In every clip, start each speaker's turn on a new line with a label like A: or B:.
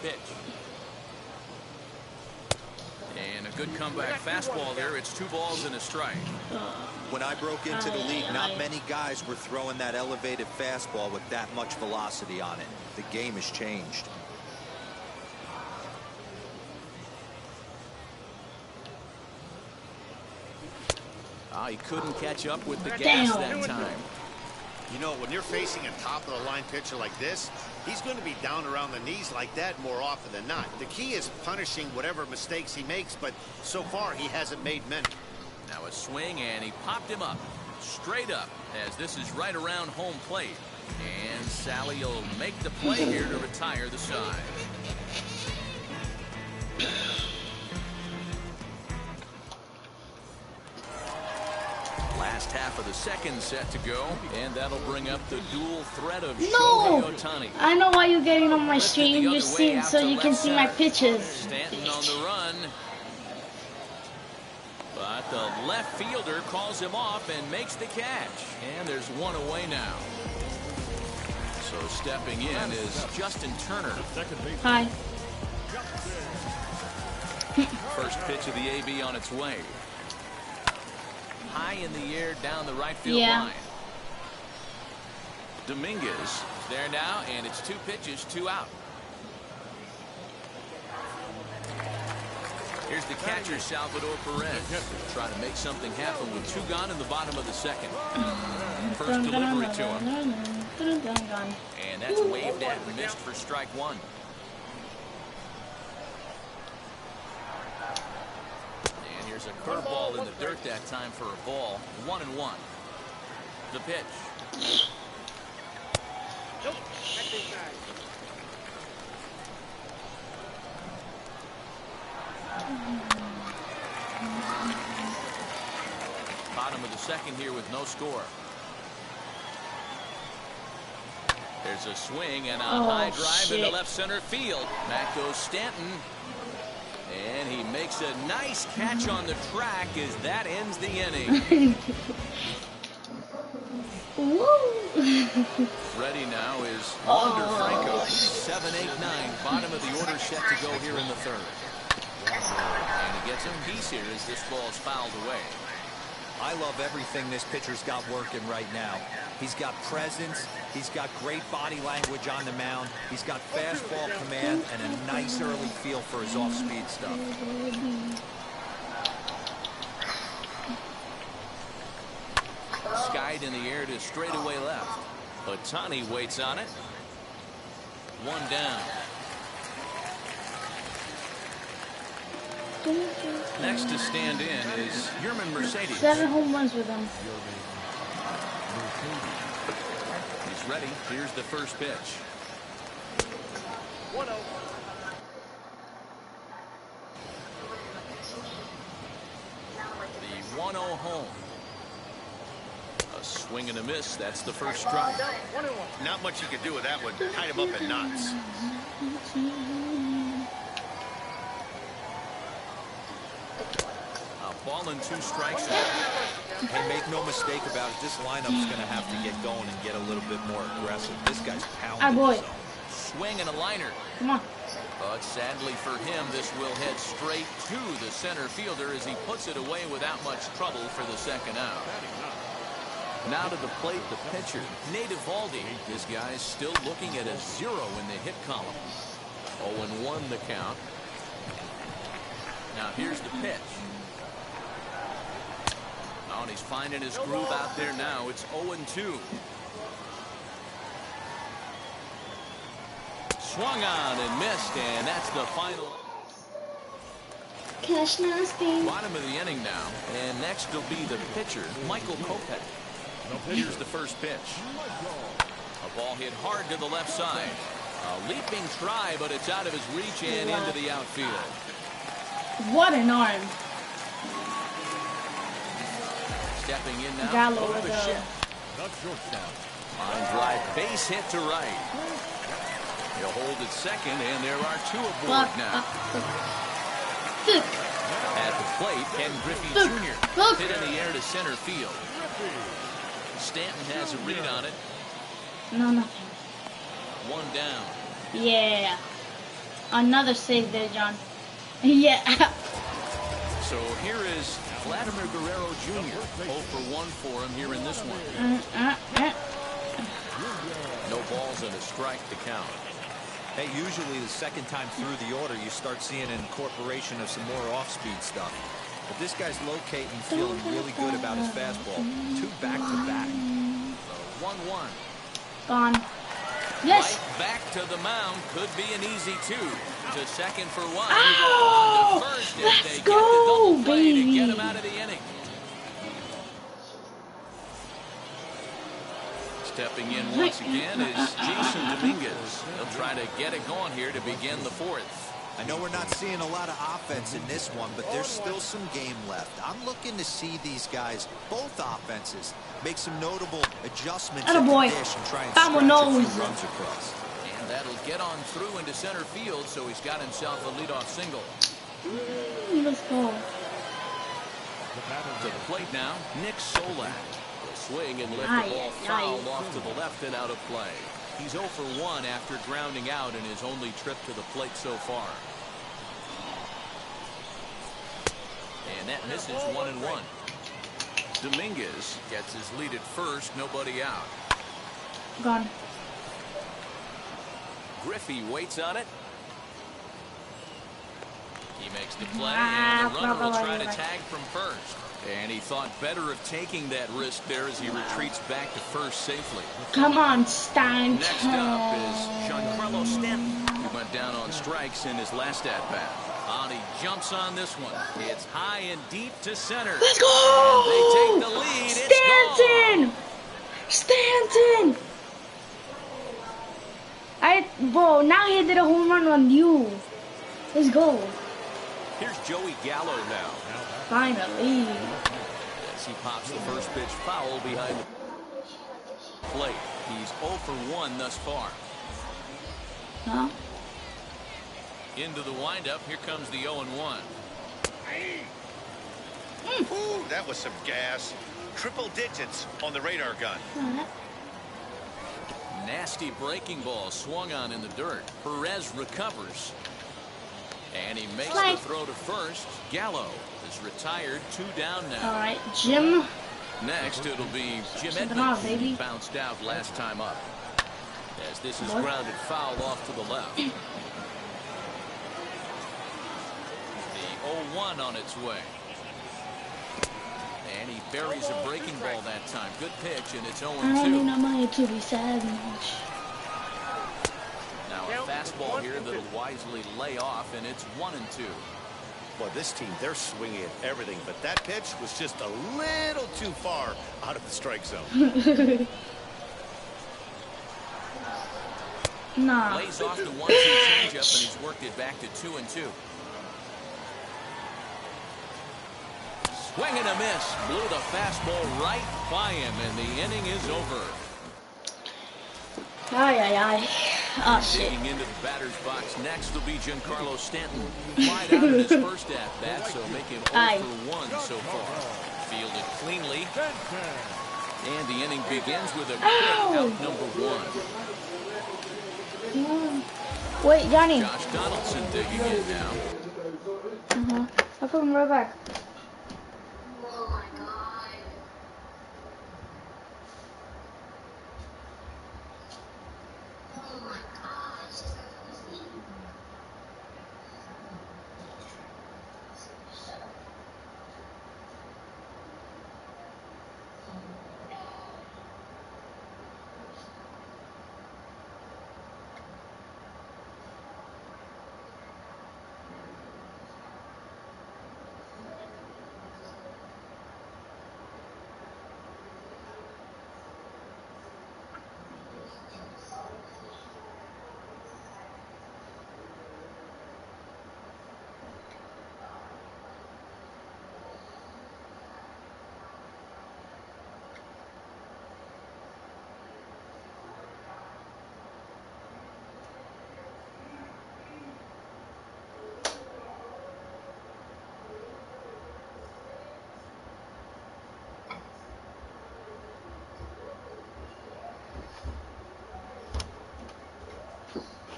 A: pitch. And a good comeback fastball there. It's 2 balls and a strike.
B: When I broke into the league, not many guys were throwing that elevated fastball with that much velocity on it. The game has changed.
A: He couldn't catch up with the gas that time.
C: You know, when you're facing a top-of-the-line pitcher like this, he's going to be down around the knees like that more often than not. The key is punishing whatever mistakes he makes, but so far he hasn't made many.
A: Now a swing, and he popped him up, straight up, as this is right around home plate. And Sally will make the play here to retire the side. Last half of the second set to go, and that'll bring up the dual threat of Shohei Ohtani.
D: I know why you're getting on my stream. You're seeing so you can see my pitches.
A: Stanton on the run. But the left fielder calls him off and makes the catch. And there's one away now. So stepping in is Justin Turner.
D: Hi.
A: First pitch of the AB on its way. High in the air down the right field line. Dominguez is there now, and it's 2 pitches, 2 out. Here's the catcher, Salvador Perez. Trying to make something happen with 2 gone in the bottom of the second. First delivery to him. And that's waved at and missed for strike 1. There's a curveball in the dirt that time for a ball. 1-1. The pitch. Bottom of the second here with no score. There's a swing and a high drive into left center field. Back goes Stanton. And he makes a nice catch on the track as that ends the inning. Ready now is Wander Franco. 7-8-9. Bottom of the order set to go here in the third. And he gets a piece here as this ball is fouled away.
B: I love everything this pitcher's got working right now. He's got presence. He's got great body language on the mound. He's got fastball command and a nice early feel for his off-speed stuff.
A: Skied in the air to straightaway left. Ohtani waits on it. 1 down. Next to stand in is Yerman Mercedes.
D: 7 home runs with him.
A: He's ready. Here's the first pitch. 1-0. The 1-0 home. A swing and a miss. That's the first strike.
C: Not much you can do with that one. Tied him up in knots.
A: Ball and 2 strikes.
B: And make no mistake about it, this lineup's going to have to get going and get a little bit more aggressive. This guy's pounding.
D: Boy.
A: Swing and a liner.
D: Come on.
A: But sadly for him, this will head straight to the center fielder as he puts it away without much trouble for the second out. Now to the plate, the pitcher, Nate Eovaldi. This guy's still looking at a 0 in the hit column. 0-1 the count. Now here's the pitch. Oh, and he's finding his groove out there now. It's 0-2. Swung on and missed, and that's the final.
D: Cash nasty.
A: Bottom of the inning now, and next will be the pitcher, Michael Kopech. Here's the first pitch. A ball hit hard to the left side. A leaping try, but it's out of his reach and into the outfield.
D: What an arm.
A: Stepping in now.
D: Gallo
A: over
D: with
A: the
D: a
A: shift. Line drive, base hit to right. He'll hold it second, and there are 2 aboard now. At the plate, Ken Griffey Jr. hit in the air to center field. Stanton has a read on it.
D: No, nothing.
A: 1 down.
D: Yeah. Another save there, John. Yeah.
A: So here is Vladimir Guerrero Jr. 0 for 1 for him here in this one. No balls and a strike to count.
B: Hey, usually the second time through the order, you start seeing an incorporation of some more off-speed stuff. But this guy's locating, feeling really good about his fastball. 2 back-to-back.
A: 1-1.
D: Gone. Yes.
A: Right back to the mound. Could be an easy 2. To second for 1.
D: Oh,
A: On to first, and
D: let's
A: they get
D: go,
A: the double play
D: baby.
A: to get him out of the inning. Stepping in once again is Jason Dominguez. He'll try to get it going here to begin the 4th.
B: I know we're not seeing a lot of offense in this one, but there's still some game left. I'm looking to see these guys, both offenses, make some notable adjustments at the dish and try and scratch a few runs across.
A: And that'll get on through into center field, so he's got himself a leadoff single.
D: Let's go.
A: To the plate now, Nick Solak. Swing and lift the ball foul off to the left and out of play. He's 0 for 1 after grounding out in his only trip to the plate so far. And that misses 1-1. Dominguez gets his lead at first, nobody out.
D: Gone.
A: Griffey waits on it. He makes the play, and the runner will try to tag from first. And he thought better of taking that risk there as he retreats back to first safely.
D: Come on, Stanton.
A: Next up is Giancarlo Stanton, who went down on strikes in his last at-bat. And he jumps on this one. It's high and deep to center.
D: Let's go!
A: And they take the lead.
D: Stanton! Stanton! Bro, now he did a home run on you. Let's go.
A: Here's Joey Gallo now.
D: Finally.
A: As he pops the first pitch foul behind the plate. He's 0 for 1 thus far.
D: Huh?
A: Into the windup. Here comes the 0-1.
C: Ooh, that was some gas. Triple digits on the radar gun.
A: Nasty breaking ball swung on in the dirt. Perez recovers. And he makes the throw to first. Gallo is retired. 2 down now.
D: All right, Jim.
A: Next, it'll be Jim Edmonds, who bounced out last time up. As this is grounded foul off to the left. The 0-1 on its way. And he buries a breaking ball that time. Good pitch, and it's 0-2.
D: I mean, I'm going to be savage.
A: Now a fastball here that'll wisely lay off, and it's 1-2.
C: Well, this team, they're swinging at everything, but that pitch was just a little too far out of the strike zone.
D: Nah.
A: Lays off the 1-2 changeup, and he's worked it back to 2-2. Swing and a miss. Blew the fastball right by him, and the inning is over.
D: Oh, shit.
A: Digging into the batter's box next will be Giancarlo Stanton. Flied out in his first at-bat, so make him 0 for 1 so far. Fielded cleanly. And the inning begins with a quick out number 1.
D: Wait, Johnny.
A: Josh Donaldson digging in now.
D: I'll come right back.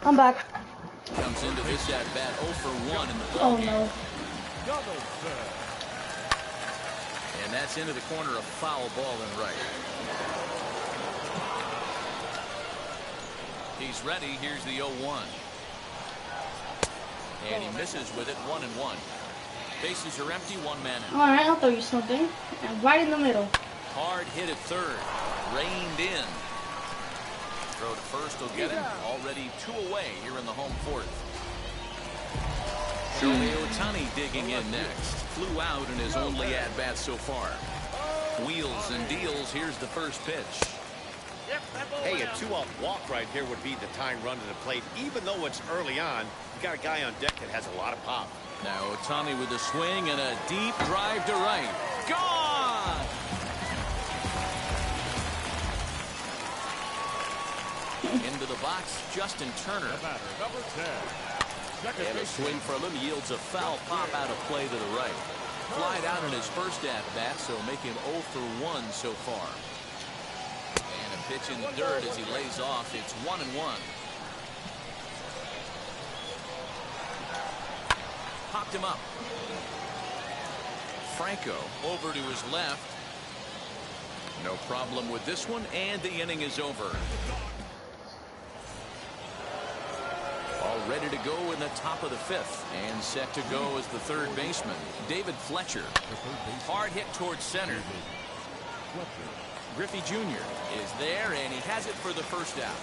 D: I'm back.
A: Comes into this at bat 0 for 1 in the ball
D: Oh
A: game.
D: no.
A: And that's into the corner, a foul ball and right. He's ready. Here's the 0-1. And he misses with it, 1-1. Bases are empty, one man out.
D: All right, I'll throw you something. And right in the middle.
A: Hard hit at third. Reined in. Throw to first will get him. Already 2 away here in the home fourth. Shohei Ohtani digging in next. Flew out in his only at-bat so far. Wheels and deals. Here's the first pitch.
C: Hey, a 2-out walk right here would be the tying run to the plate. Even though it's early on, you got a guy on deck that has a lot of pop.
A: Now Ohtani with a swing and a deep drive to right. Gone! Into the box, Justin Turner. And a swing from him yields a foul pop out of play to the right. Flied out in his first at-bat, so make him 0 for 1 so far. And a pitch in the dirt as he lays off. It's 1-1. Popped him up. Franco over to his left. No problem with this one, and the inning is over. All ready to go in the top of the fifth, and set to go as the third baseman, David Fletcher. Hard hit towards center. Griffey Jr. is there, and he has it for the first out.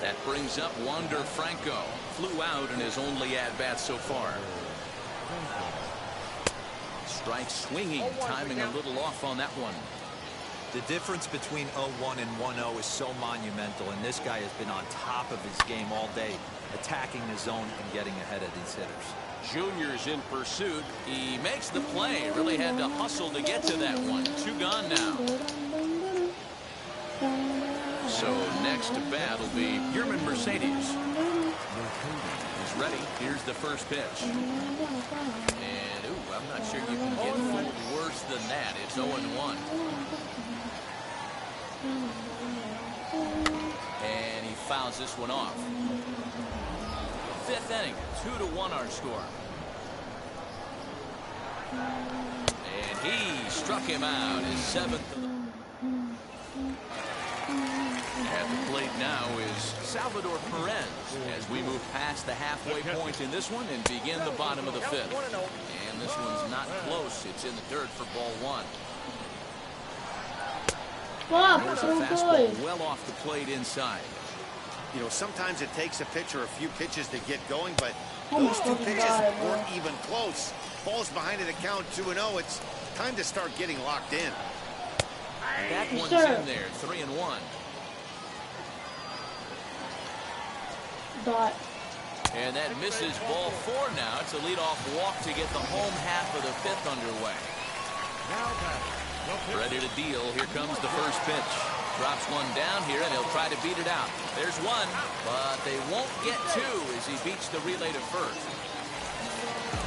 A: That brings up Wander Franco. Flew out in his only at-bat so far. Strike swinging, timing a little off on that one.
B: The difference between 0-1 and 1-0 is so monumental, and this guy has been on top of his game all day, attacking the zone and getting ahead of these hitters.
A: Junior's in pursuit. He makes the play. Really had to hustle to get to that one. 2 gone now. So next to bat will be Yerman Mercedes. He's ready. Here's the first pitch. And ooh, I'm not sure you can get fooled worse than that. It's 0-1. And he fouls this one off. Fifth inning, 2-1 our score. And he struck him out. His 7th. At the plate now is Salvador Perez as we move past the halfway point in this one and begin the bottom of the fifth. And this one's not close. It's in the dirt for ball 1. There's a fastball well off the plate inside.
C: You know, sometimes it takes a pitcher a few pitches to get going, but those 2 pitches weren't even close. Ball's behind in the count 2-0. It's time to start getting locked in.
A: That one's in there, 3-1. And that misses ball 4 now. It's a leadoff walk to get the home half of the fifth underway. Ready to deal. Here comes the first pitch. Drops one down here, and he'll try to beat it out. There's one, but they won't get 2 as he beats the relay to first.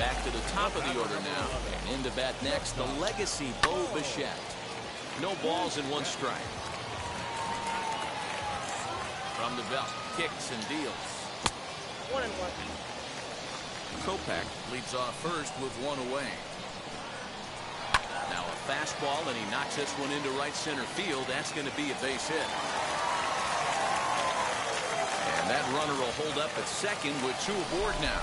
A: Back to the top of the order now. And in to bat next, the legacy Bo Bichette. No balls and 1 strike. From the belt, kicks and deals.
E: 1-1.
A: Kopech leads off first with 1 away. Now a fastball, and he knocks this one into right center field. That's going to be a base hit. And that runner will hold up at second with 2 aboard now.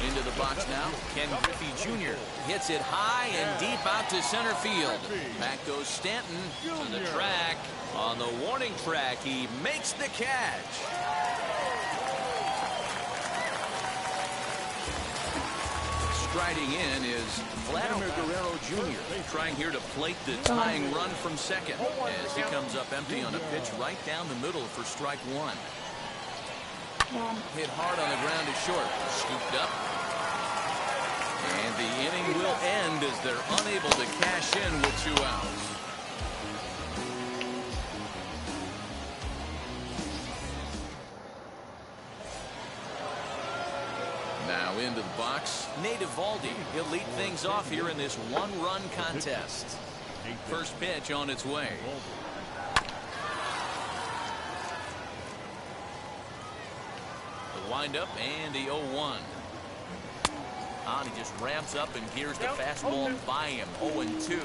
A: Into the box now, Ken Griffey Jr. hits it high and deep out to center field. Back goes Stanton to the track. On the warning track, he makes the catch. Striding in is Vladimir Guerrero Jr. trying here to plate the tying run from second as he comes up empty on a pitch right down the middle for strike 1. Hit hard on the ground to short. Scooped up. And the inning will end as they're unable to cash in with 2 outs. Now into the box, Nate Eovaldi. He'll lead things off here in this 1-run contest. First pitch on its way. Windup and the 0-1. He just ramps up and gears the fastball by him. 0-2.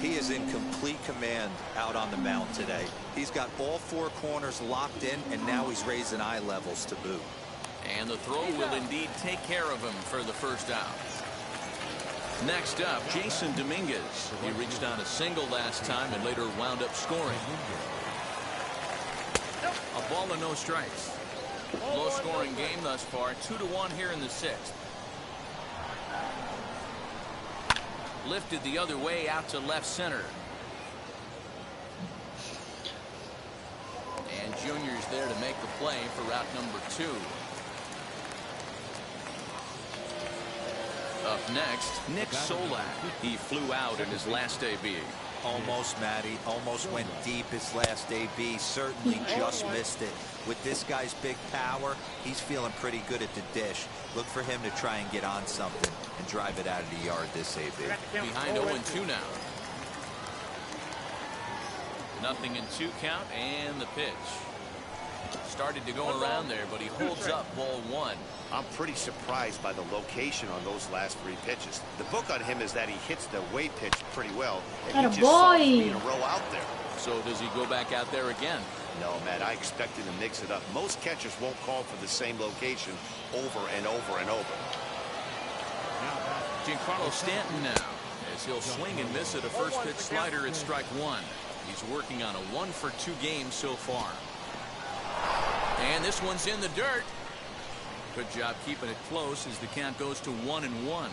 B: He is in complete command out on the mound today. He's got all four corners locked in, and now he's raising eye levels to boot.
A: And the throw will indeed take care of him for the first out. Next up, Jason Dominguez. He reached on a single last time and later wound up scoring. A ball and no strikes. Low scoring game thus far. 2-1 here in the sixth. Lifted the other way out to left center. And Junior's there to make the play for route number 2. Up next, Nick Solak. He flew out in his last AB.
B: Almost, Matty. Almost went deep his last AB. Certainly just missed it. With this guy's big power, he's feeling pretty good at the dish. Look for him to try and get on something and drive it out of the yard this AB.
A: Behind 0-2 now. Nothing in 2 count and the pitch. Started to go around there, but he holds up ball 1.
C: I'm pretty surprised by the location on those last 3 pitches. The book on him is that he hits the way pitch pretty well, and he just saw 3 in a row out there.
A: So does he go back out there again?
C: No, Matt, I expect him to mix it up. Most catchers won't call for the same location over and over and over.
A: Giancarlo Stanton now, as he'll swing and miss at a first pitch slider at strike 1. He's working on a 1-for-2 game so far. And this one's in the dirt. Good job keeping it close as the count goes to 1-1.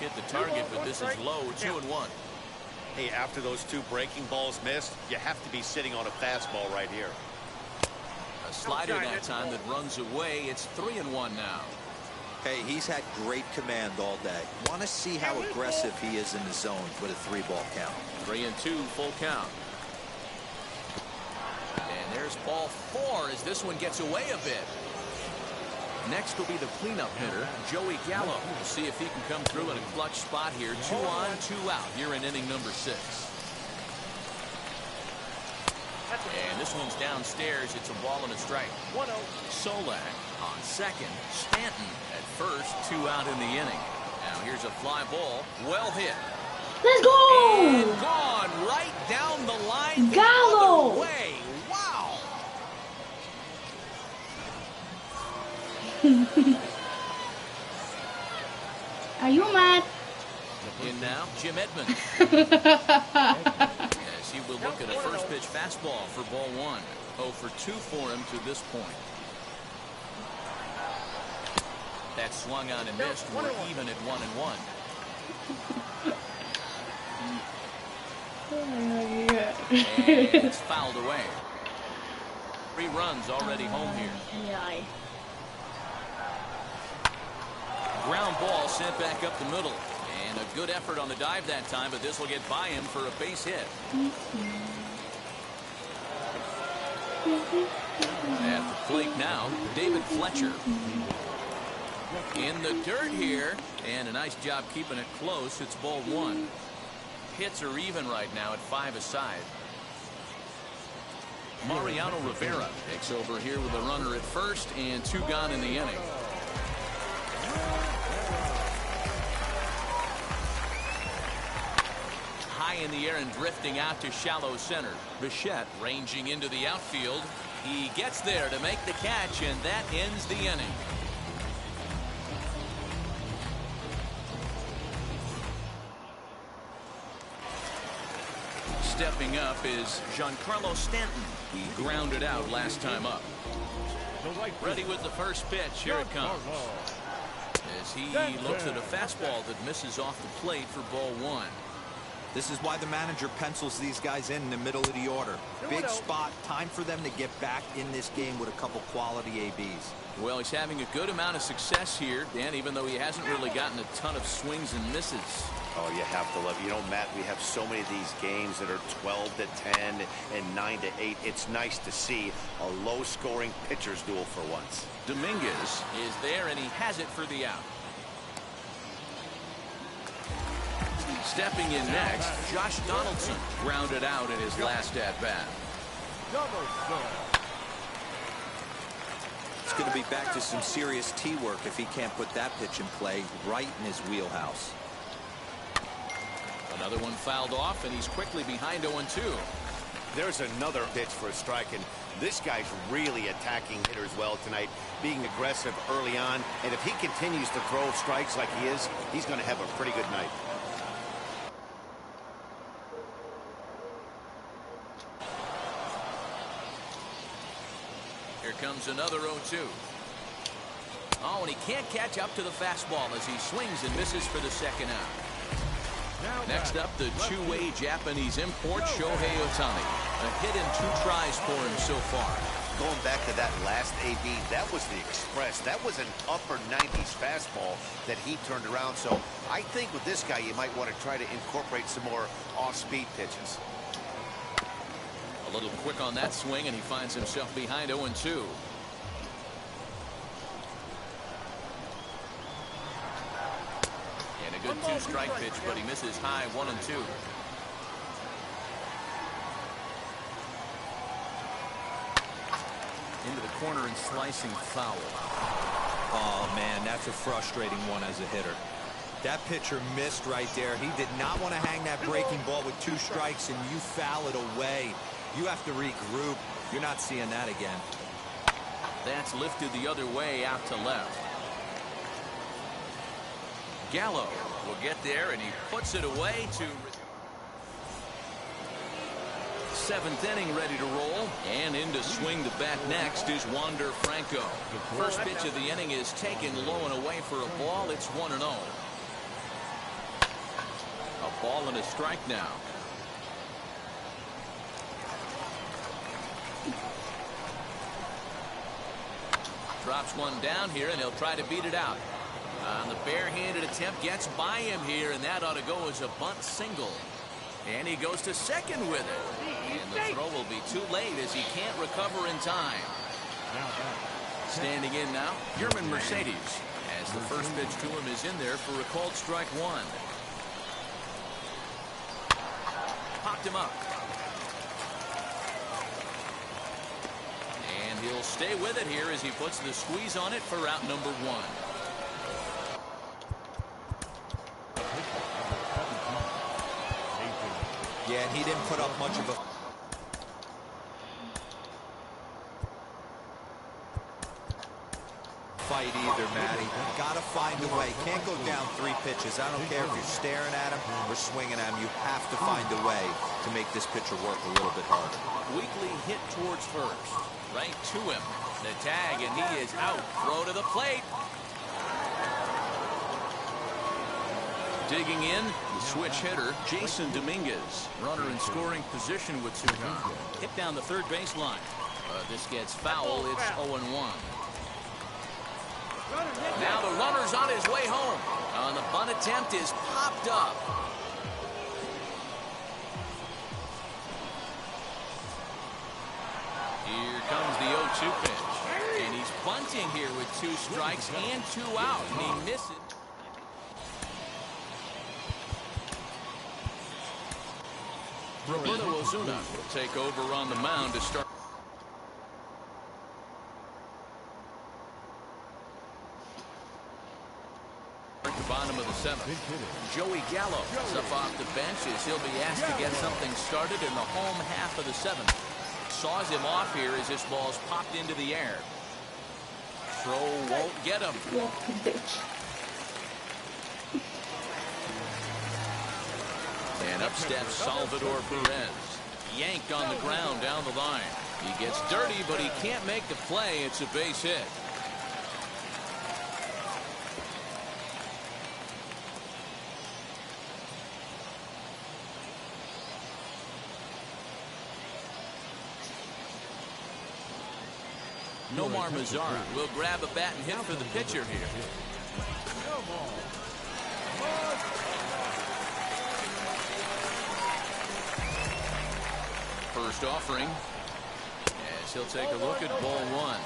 A: Hit the target, but this is low. 2-1.
C: Hey, after those 2 breaking balls missed, you have to be sitting on a fastball right here.
A: A slider that time that runs away. It's 3-1 now.
B: Hey, he's had great command all day. Want to see how aggressive he is in the zone with a 3-ball count.
A: 3-2, full count. And there's ball 4 as this one gets away a bit. Next will be the cleanup hitter, Joey Gallo. We'll see if he can come through in a clutch spot here. 2 on, 2 out here in inning number 6. And this one's downstairs. It's a ball and a strike. 1-0. Solak on second. Stanton at first. 2 out in the inning. Now here's a fly ball. Well hit.
D: Let's go!
A: And gone right down the line.
D: Gallo!
A: The other way. Wow.
D: Are you mad?
A: In now, Jim Edmonds. As he will look at a first pitch fastball for ball 1. 0-for-2 for him to this point. That swung on and missed. We're even at 1-1. And it's fouled away. 3 runs already home here.
D: Yeah.
A: Ground ball sent back up the middle. And a good effort on the dive that time, but this will get by him for a base hit. At the plate now, David Fletcher. In the dirt here, and a nice job keeping it close. It's ball 1. Hits are even right now at 5 aside. Mariano Rivera takes over here with a runner at first and 2 gone in the inning. High in the air and drifting out to shallow center. Bichette ranging into the outfield. He gets there to make the catch, and that ends the inning. Stepping up is Giancarlo Stanton. He grounded out last time up. Ready with the first pitch. Here it comes. As he looks at a fastball that misses off the plate for ball 1.
B: This is why the manager pencils these guys in the middle of the order. Big spot. Time for them to get back in this game with a couple quality ABs.
A: Well, he's having a good amount of success here, Dan, even though he hasn't really gotten a ton of swings and misses.
C: Oh, you have to love it. You know, Matt, we have so many of these games that are 12-10 and 9-8. It's nice to see a low-scoring pitcher's duel for once.
A: Dominguez is there, and he has it for the out. Stepping in next, Josh Donaldson grounded out in his last at-bat.
B: It's going to be back to some serious tee work if he can't put that pitch in play right in his wheelhouse.
A: Another one fouled off, and he's quickly behind 0-2.
C: There's another pitch for a strike, and this guy's really attacking hitters well tonight, being aggressive early on. And if he continues to throw strikes like he is, he's going to have a pretty good night.
A: Here comes another 0-2. Oh, and he can't catch up to the fastball as he swings and misses for the second out. Next up, the two-way Japanese import, Shohei Ohtani. A hit in 2 tries for him so far.
C: Going back to that last AB, that was the express. That was an upper 90s fastball that he turned around. So I think with this guy, you might want to try to incorporate some more off-speed pitches.
A: A little quick on that swing, and he finds himself behind 0-2. And a good 2-strike pitch, but he misses high 1-2. Into the corner and slicing foul.
B: Oh, man, that's a frustrating one as a hitter. That pitcher missed right there. He did not want to hang that breaking ball with 2 strikes, and you foul it away. You have to regroup. You're not seeing that again.
A: That's lifted the other way out to left. Gallo will get there, and he puts it away to 7th inning, ready to roll, and in to swing the bat next is Wander Franco. First pitch of the inning is taken low and away for a ball. It's 1-0. A ball and a strike now. Drops one down here, and he'll try to beat it out. The barehanded attempt gets by him here, and that ought to go as a bunt single. And he goes to second with it. And the throw will be too late as he can't recover in time. Standing in now, Yerman Mercedes, as the first pitch to him is in there for a called strike 1. Popped him up. And he'll stay with it here as he puts the squeeze on it for out number 1.
B: Yeah, and he didn't put up much of a fight either, Matty. Gotta find a way. Can't go down 3 pitches. I don't care if you're staring at him or swinging at him. You have to find a way to make this pitcher work a little bit harder.
A: Weekly hit towards first. Right to him. The tag, and he is out. Throw to the plate. Digging in, the switch hitter, Jason Dominguez. Runner in scoring position with 2 down. Hit down the third baseline. This gets foul. It's 0-1. Now the runner's on his way home. And the bunt attempt is popped up. Here comes the 0-2 pitch. And he's bunting here with 2 strikes and 2 out. And he misses. Roberto Ozuna will take over on the mound to start. At the bottom of the 7th. Joey Gallo is up off the bench as he'll be asked to get something started in the home half of the 7th. Saws him off here as this ball's popped into the air. Throw won't get him. And up steps Salvador Perez. Yanked on the ground down the line. He gets dirty, but he can't make the play. It's a base hit. Nomar Mazara will grab a bat and hit for the pitcher here. First offering as he'll take a look at ball 1.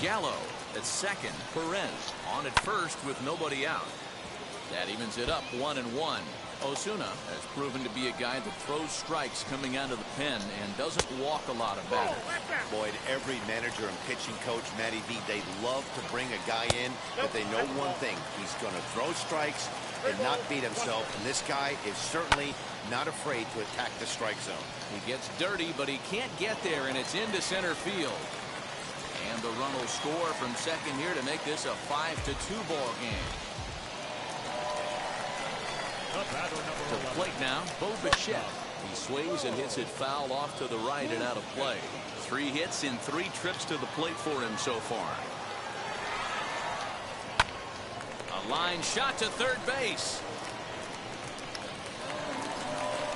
A: Gallo at second. Perez on at first with nobody out. That evens it up 1-1. Osuna has proven to be a guy that throws strikes coming out of the pen and doesn't walk a lot of batters.
C: Boyd, every manager and pitching coach, Matty V, they love to bring a guy in that they know one thing. He's going to throw strikes and not beat himself. And this guy is certainly not afraid to attack the strike zone.
A: He gets dirty, but he can't get there, and it's into center field. And the run will score from second here to make this a 5-2 ball game. To the plate now, Bo Bichette. He swings and hits it foul off to the right and out of play. 3 hits in 3 trips to the plate for him so far. A line shot to third base.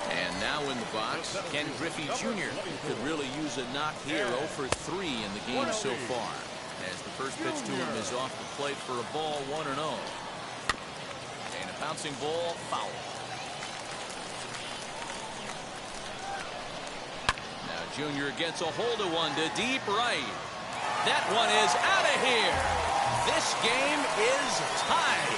A: And now in the box, Ken Griffey Jr. could really use a knock here. 0 for 3 in the game so far. As the first pitch to him is off the plate for a ball, 1-0. And a bouncing ball, foul. Now Jr. gets a hold of one to deep right. That one is out of here. This game is tied.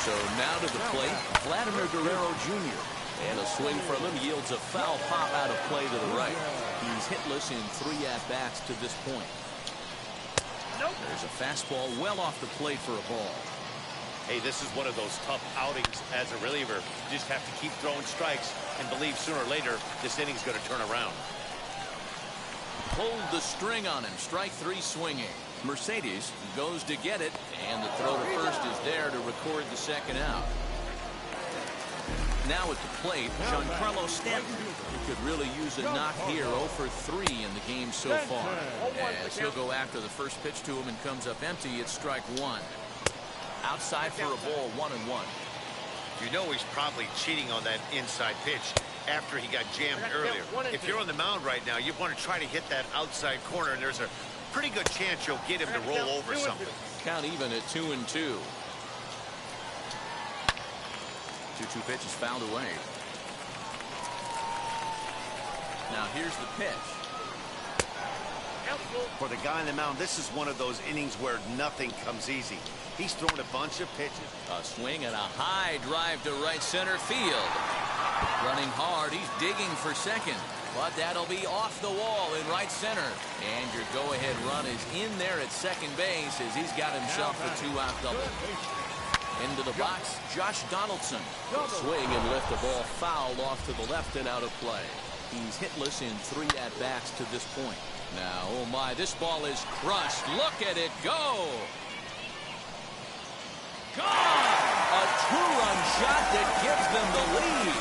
A: So now to the plate, Vladimir Guerrero Jr. And a swing for him yields a foul pop out of play to the right. He's hitless in 3 at-bats to this point. There's a fastball well off the plate for a ball.
C: Hey, this is one of those tough outings as a reliever. You just have to keep throwing strikes and believe sooner or later this inning's going to turn around.
A: Pulled the string on him. Strike 3 swinging. Mercedes goes to get it, and the throw to first is there to record the second out. Now at the plate, Giancarlo Stanton. He could really use a knock here. 0 for 3 in the game so far. As he'll go after the first pitch to him and comes up empty, it's strike 1. Outside for a ball, 1-1.
C: You know he's probably cheating on that inside pitch after he got jammed earlier. If you're on the mound right now, you want to try to hit that outside corner, and there's a pretty good chance you'll get him to roll over something.
A: Count even at 2-2. 2-2 pitch is fouled away. Now here's the pitch.
C: For the guy on the mound, this is one of those innings where nothing comes easy. He's thrown a bunch of pitches.
A: A swing and a high drive to right center field. Running hard, he's digging for second. But that'll be off the wall in right center. And your go-ahead run is in there at second base as he's got himself a 2-out double. Into the box, Josh Donaldson. Swing and lift the ball foul off to the left and out of play. He's hitless in 3 at-bats to this point. Now, oh my, this ball is crushed. Look at it go. Gone! A 2-run shot that gives them the lead.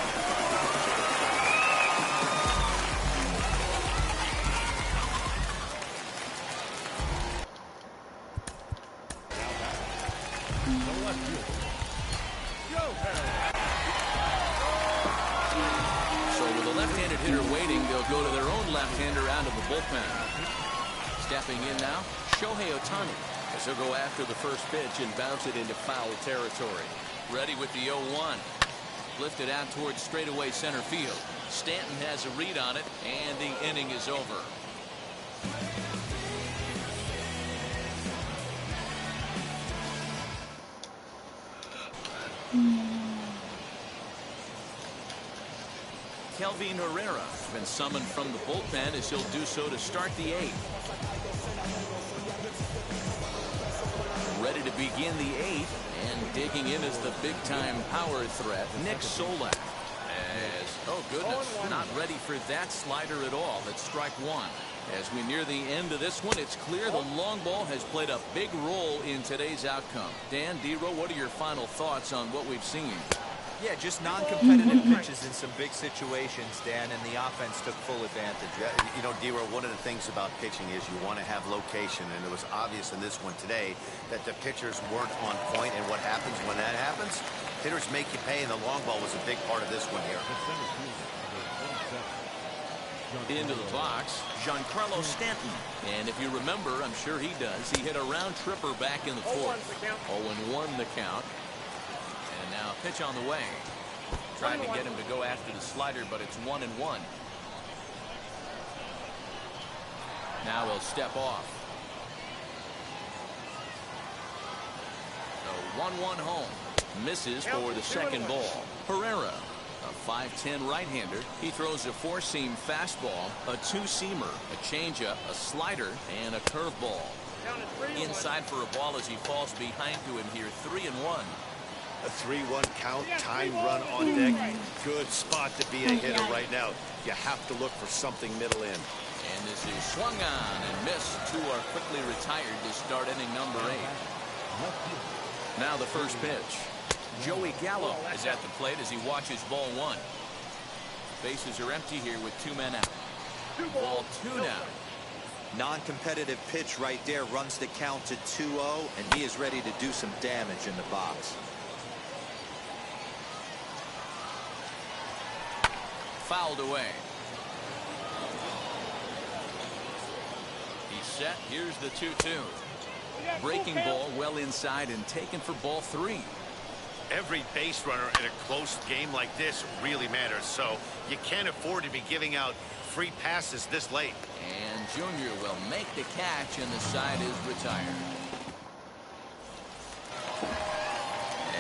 A: So with a left-handed hitter waiting, they'll go to their own left-hander out of the bullpen. Stepping in now, Shohei Ohtani, as he'll go after the first pitch and bounce it into foul territory. Ready with the 0-1. Lifted out towards straightaway center field. Stanton has a read on it, and the inning is over. Kelvin Herrera has been summoned from the bullpen as he'll do so to start the 8th. Ready to begin the 8th, and digging in as the big-time power threat, Nick Solak. Oh goodness, not ready for that slider at all. That's strike 1. As we near the end of this one, it's clear the long ball has played a big role in today's outcome. Dan, Dero, what are your final thoughts on what we've seen?
B: Yeah, just non-competitive pitches in some big situations, Dan, and the offense took full advantage.
C: Yeah, you know, Dero, one of the things about pitching is you want to have location, and it was obvious in this one today that the pitchers weren't on point, and what happens when that happens? Hitters make you pay, and the long ball was a big part of this one here.
A: Into the box, Giancarlo Stanton. And if you remember, I'm sure he does, he hit a round tripper back in the 4th. 0-1 the count. And now pitch on the way. Trying to get him to go after the slider, but it's 1-1. Now he'll step off. The 1-1 home. Misses for the second ball. Herrera, a 5'10" right-hander. He throws a four-seam fastball, a two-seamer, a changeup, a slider, and a curveball. Inside for a ball as he falls behind to him here, 3-1.
C: A 3-1 count, time run on deck. Good spot to be a hitter right now. You have to look for something middle in.
A: And this is swung on and missed. Two are quickly retired to start inning number 8. Now the first pitch. Joey Gallo is at the plate as he watches ball 1. Bases are empty here with 2 men out. Ball 2 now.
B: Non-competitive pitch right there, runs the count to 2-0, and he is ready to do some damage in the box.
A: Fouled away. He's set. Here's the 2-2. Breaking ball well inside and taken for ball 3.
C: Every base runner in a close game like this really matters, so you can't afford to be giving out free passes this late.
A: And Junior will make the catch, and the side is retired.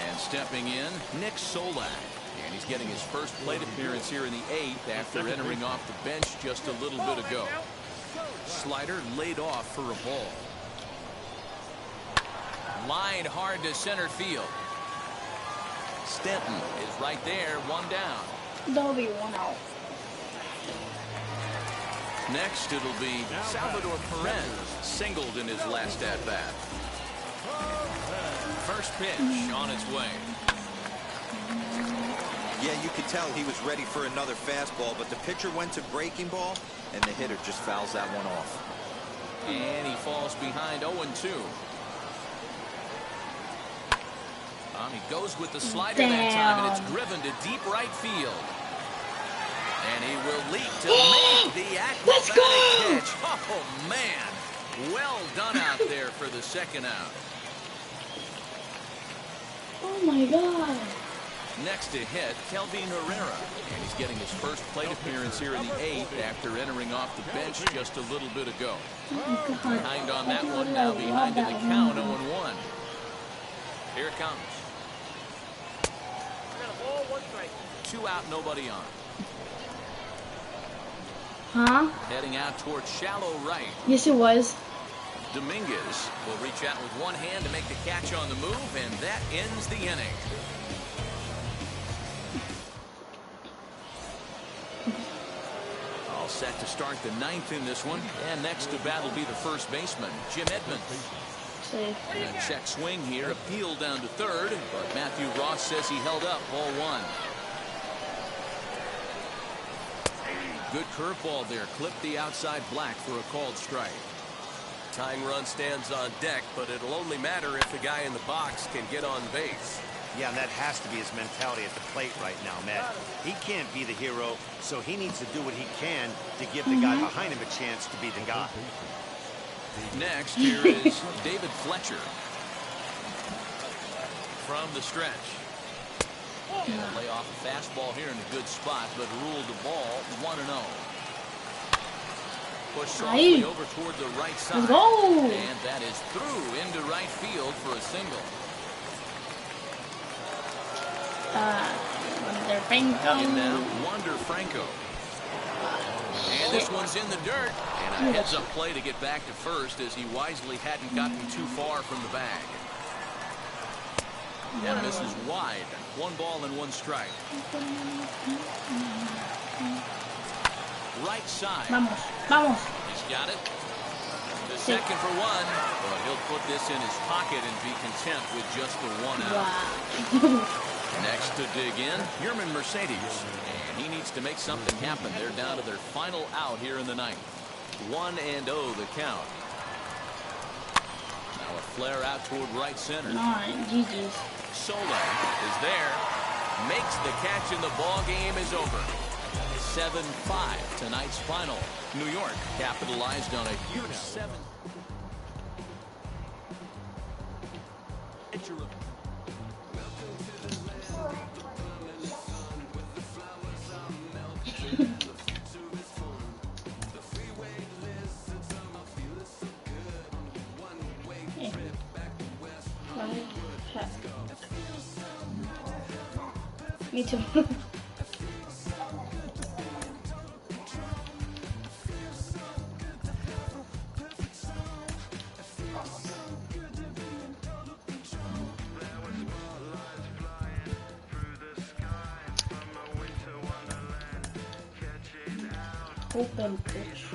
A: And stepping in, Nick Solak. And he's getting his first plate appearance here in the 8th after entering off the bench just a little bit ago. Slider laid off for a ball. Lined hard to center field. Stanton is right there, 1 down.
D: That'll be 1 out.
A: Next, it'll be Salvador Perez, singled in his last at-bat. First pitch on its way.
B: Yeah, you could tell he was ready for another fastball, but the pitcher went to breaking ball, and the hitter just fouls that one off.
A: And he falls behind 0-2. He goes with the slider that time, and it's driven to deep right field. And he will leap to make the acrobatic catch. Oh, man. Well done out there for the second out.
D: Oh, my God.
A: Next to hit, Kelvin Herrera. And he's getting his first plate appearance here in the 8th after entering off the bench just a little bit ago. Behind on that one, now behind in the count, 0-1. Here it comes. 2 out, nobody on.
D: Huh?
A: Heading out towards shallow right.
D: Yes, it was.
A: Dominguez will reach out with one hand to make the catch on the move, and that ends the inning. All set to start the 9th in this one. And next to bat will be the first baseman, Jim Edmonds.
D: Safe.
A: And a check swing here, appeal down to third, but Matthew Ross says he held up, ball 1. Good curveball there, clipped the outside black for a called strike.
E: Tying run stands on deck, but it'll only matter if the guy in the box can get on base.
C: Yeah, and that has to be his mentality at the plate right now, Matt. He can't be the hero, so he needs to do what he can to give the guy behind him a chance to be the guy.
A: Next, here is David Fletcher. From the stretch. And lay off a fastball here in a good spot, but ruled the ball 1-0. Push softly over toward the right side.
D: Let's go.
A: And that is through into right field for a single.
D: Wander Franco.
A: And now Wander Franco. And this one's in the dirt. And a heads-up play to get back to first as he wisely hadn't gotten too far from the bag. And misses wide. 1 ball and 1 strike. Right side.
D: Vamos, vamos.
A: He's got it. The second for 1. But he'll put this in his pocket and be content with just the 1 out.
D: Wow.
A: Next to dig in, Yerman Mercedes. And he needs to make something happen. They're down to their final out here in the 9th. 1-0 the count. Now a flare out toward right center.
D: GG's.
A: Sola is there. Makes the catch and the ball game is over. 7-5 tonight's final. New York capitalized on a huge 7.
D: Me too. Open pitch.